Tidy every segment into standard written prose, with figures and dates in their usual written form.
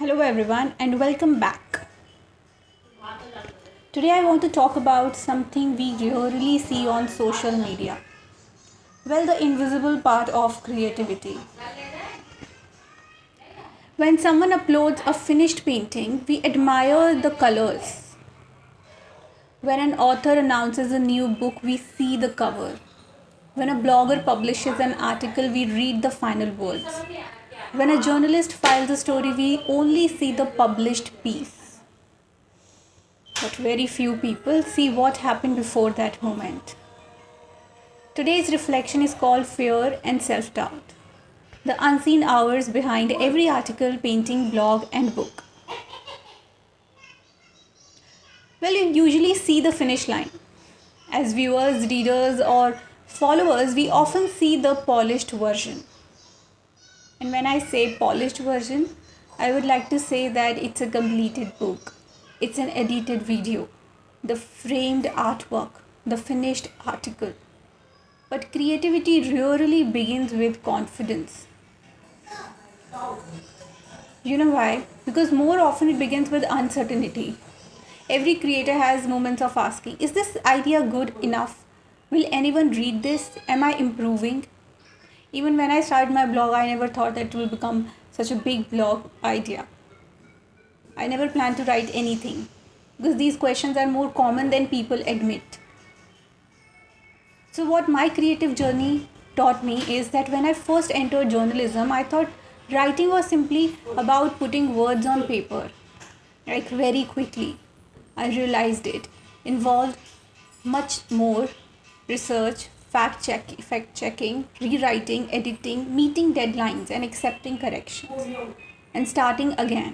Hello everyone and welcome back. Today I want to talk about something we rarely see on social media. Well, the invisible part of creativity. When someone uploads a finished painting, we admire the colors. When an author announces a new book, we see the cover. When a blogger publishes an article, we read the final words. When a journalist files a story, we only see the published piece. But very few people see what happened before that moment. Today's reflection is called Fear and Self-Doubt, the unseen hours behind every article, painting, blog, and book. Well, you usually see the finish line. As viewers, readers, or followers, we often see the polished version. And when I say polished version, I would like to say that it's a completed book. It's an edited video, the framed artwork, the finished article. But creativity rarely begins with confidence. You know why? Because more often it begins with uncertainty. Every creator has moments of asking, is this idea good enough? Will anyone read this? Am I improving? Even when I started my blog, I never thought that it will become such a big blog idea. I never planned to write anything because these questions are more common than people admit. So, what my creative journey taught me is that when I first entered journalism, I thought writing was simply about putting words on paper, like very quickly. I realized it involved much more research, fact checking, rewriting, editing, meeting deadlines, and accepting corrections, and starting again.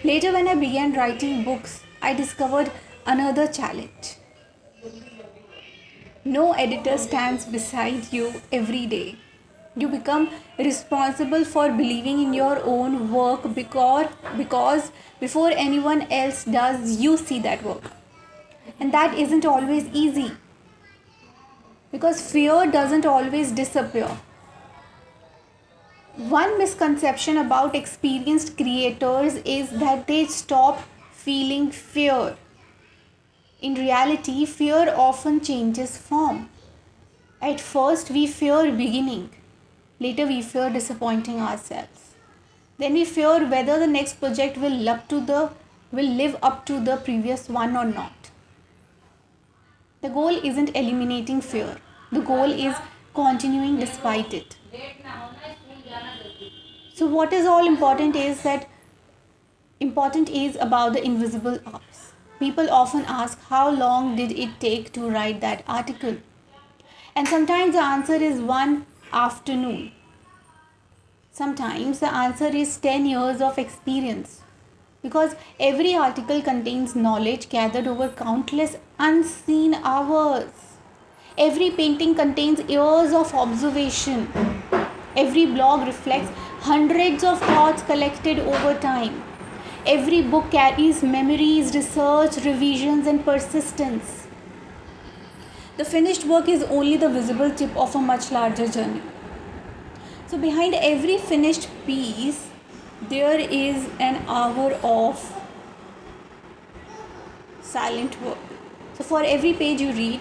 Later, when I began writing books, I discovered another challenge. No editor stands beside you every day. You become responsible for believing in your own work because before anyone else does, you see that work. And that isn't always easy because fear doesn't always disappear. One misconception about experienced creators is that they stop feeling fear. In reality, fear often changes form. At first, we fear beginning. Later, we fear disappointing ourselves. Then we fear whether the next project will live up to the previous one or not. The goal isn't eliminating fear. The goal is continuing despite it. So what is all important is about the invisible hours. People often ask how long did it take to write that article? And sometimes the answer is one afternoon. Sometimes the answer is 10 years of experience. Because every article contains knowledge gathered over countless unseen hours. Every painting contains years of observation. Every blog reflects hundreds of thoughts collected over time. Every book carries memories, research, revisions, and persistence. The finished work is only the visible tip of a much larger journey. So, behind every finished piece, there is an hour of silent work. So, for every page you read,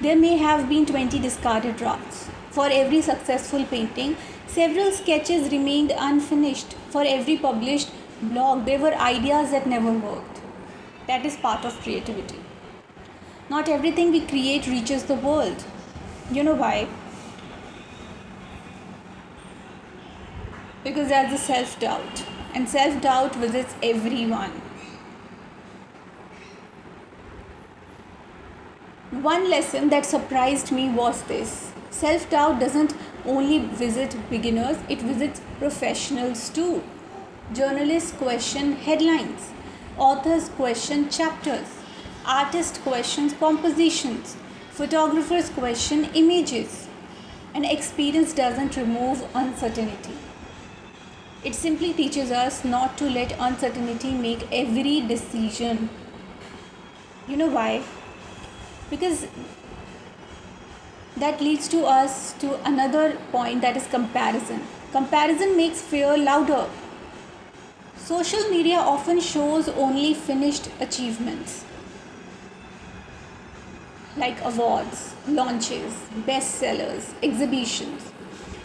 there may have been 20 discarded drafts. For every successful painting, several sketches remained unfinished. For every published blog, there were ideas that never worked. That is part of creativity. Not everything we create reaches the world. You know why? Because there's the self-doubt. And self-doubt visits everyone. One lesson that surprised me was this. Self-doubt doesn't only visit beginners, it visits professionals too. Journalists question headlines. Authors question chapters. Artists question compositions. Photographers question images. And experience doesn't remove uncertainty. It simply teaches us not to let uncertainty make every decision. You know why? Because that leads to us to another point, that is comparison. Comparison makes fear louder. Social media often shows only finished achievements like awards, launches, bestsellers, exhibitions.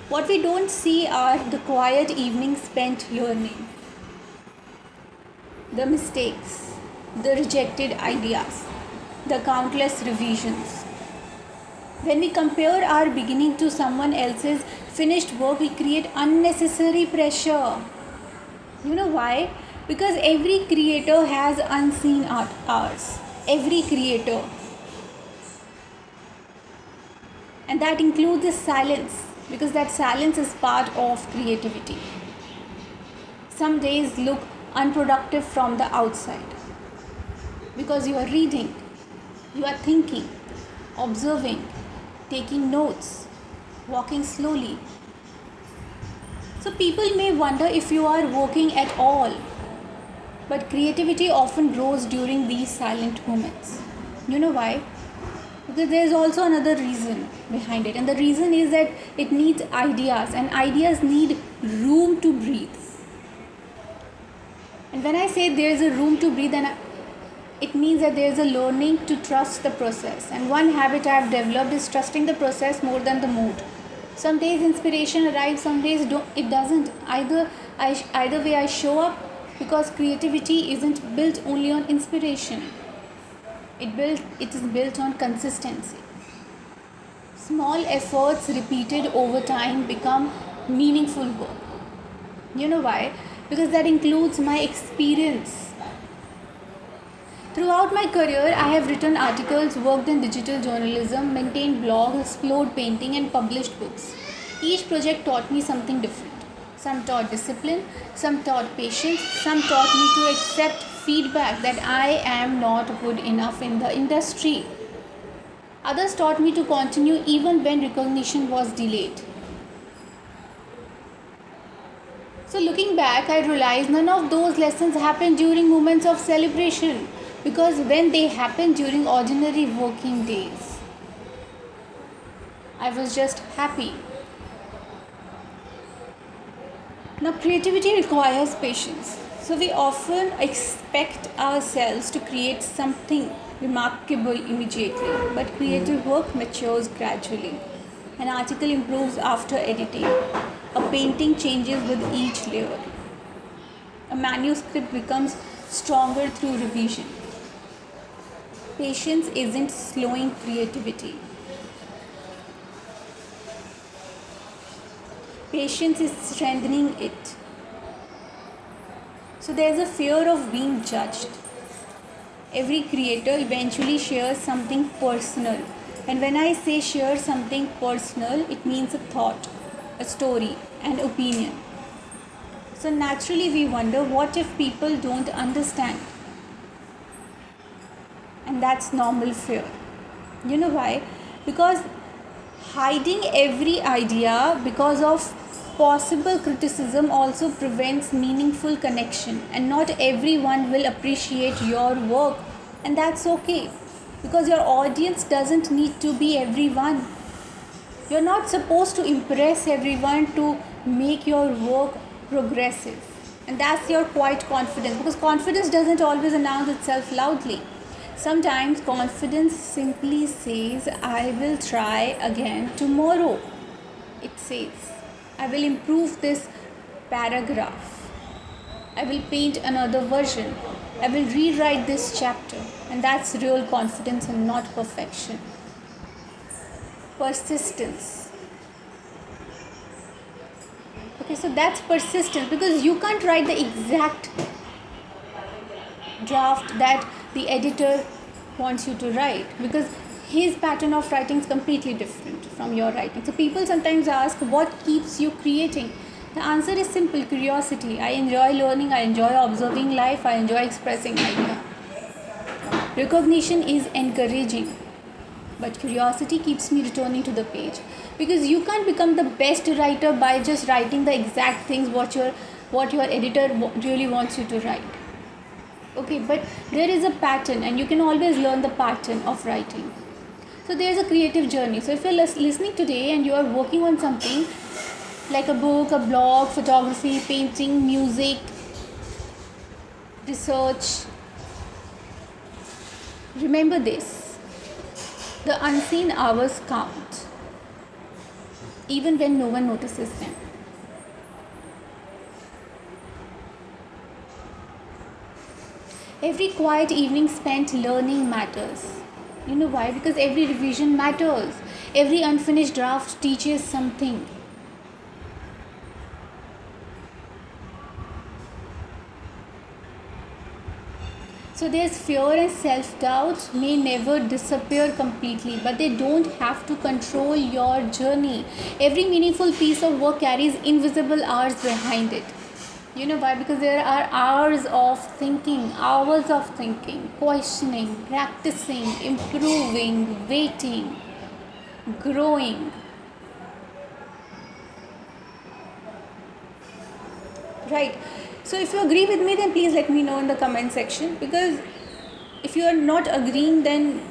What we don't see are the quiet evenings spent learning, the mistakes, the rejected ideas, the countless revisions. When we compare our beginning to someone else's finished work, we create unnecessary pressure. You know why? Because every creator has unseen art hours. Every creator. And that includes the silence, because that silence is part of creativity. Some days look unproductive from the outside because you are reading, you are thinking, observing, taking notes, walking slowly. So people may wonder if you are working at all, but creativity often grows during these silent moments. You know why? Because there is also another reason behind it, and the reason is that it needs ideas, and ideas need room to breathe. And when I say there is a room to breathe, then it means that there is a learning to trust the process. And one habit I have developed is trusting the process more than the mood. Some days inspiration arrives, some days it doesn't. Either way I show up, because creativity isn't built only on inspiration. It is built on consistency. Small efforts repeated over time become meaningful work. You know why? Because that includes my experience. Throughout my career, I have written articles, worked in digital journalism, maintained blogs, explored painting, and published books. Each project taught me something different. Some taught discipline, some taught patience, some taught me to accept feedback that I am not good enough in the industry. Others taught me to continue even when recognition was delayed. So looking back, I realized none of those lessons happened during moments of celebration, because when they happened during ordinary working days, I was just happy. Now, creativity requires patience. So we often expect ourselves to create something remarkable immediately, but creative work matures gradually. An article improves after editing. A painting changes with each layer. A manuscript becomes stronger through revision. Patience isn't slowing creativity. Patience is strengthening it. So there's a fear of being judged. Every creator eventually shares something personal. And when I say share something personal, it means a thought, a story, an opinion. So naturally we wonder, what if people don't understand? And that's normal fear. You know why? Because hiding every idea because of possible criticism also prevents meaningful connection, and not everyone will appreciate your work, and that's okay, because your audience doesn't need to be everyone. You're not supposed to impress everyone to make your work progressive, and that's your quiet confidence, because confidence doesn't always announce itself loudly. Sometimes confidence simply says, I will try again tomorrow. It says, I will improve this paragraph. I will paint another version. I will rewrite this chapter. And that's real confidence and not perfection. Persistence. Okay, so that's persistence, because you can't write the exact draft that the editor wants you to write, because his pattern of writing is completely different from your writing. So people sometimes ask, what keeps you creating? The answer is simple: curiosity. I enjoy learning, I enjoy observing life, I enjoy expressing idea. Recognition is encouraging, but curiosity keeps me returning to the page, because you can't become the best writer by just writing the exact things what your editor really wants you to write. Okay, but there is a pattern, and you can always learn the pattern of writing. So there is a creative journey. So if you're listening today and you are working on something like a book, a blog, photography, painting, music, research. Remember this: the unseen hours count, even when no one notices them. Every quiet evening spent learning matters. You know why? Because every revision matters. Every unfinished draft teaches something. So there's fear and self-doubt may never disappear completely, but they don't have to control your journey. Every meaningful piece of work carries invisible hours behind it. You know why? Because there are hours of thinking, questioning, practicing, improving, waiting, growing. Right. So if you agree with me, then please let me know in the comment section, because if you are not agreeing, then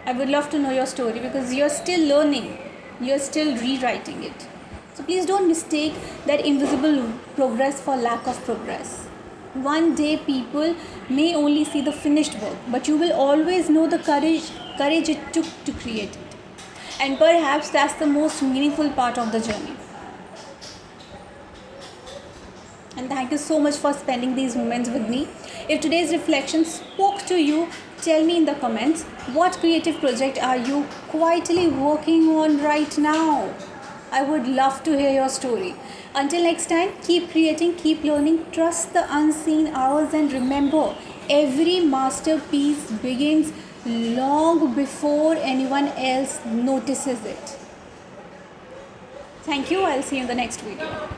I would love to know your story, because you're still learning, you're still rewriting it. So please don't mistake that invisible progress for lack of progress. One day people may only see the finished work, but you will always know the courage it took to create it. And perhaps that's the most meaningful part of the journey. And thank you so much for spending these moments with me. If today's reflection spoke to you, tell me in the comments, what creative project are you quietly working on right now? I would love to hear your story. Until next time, keep creating, keep learning, trust the unseen hours, and remember, every masterpiece begins long before anyone else notices it. Thank you. I'll see you in the next video.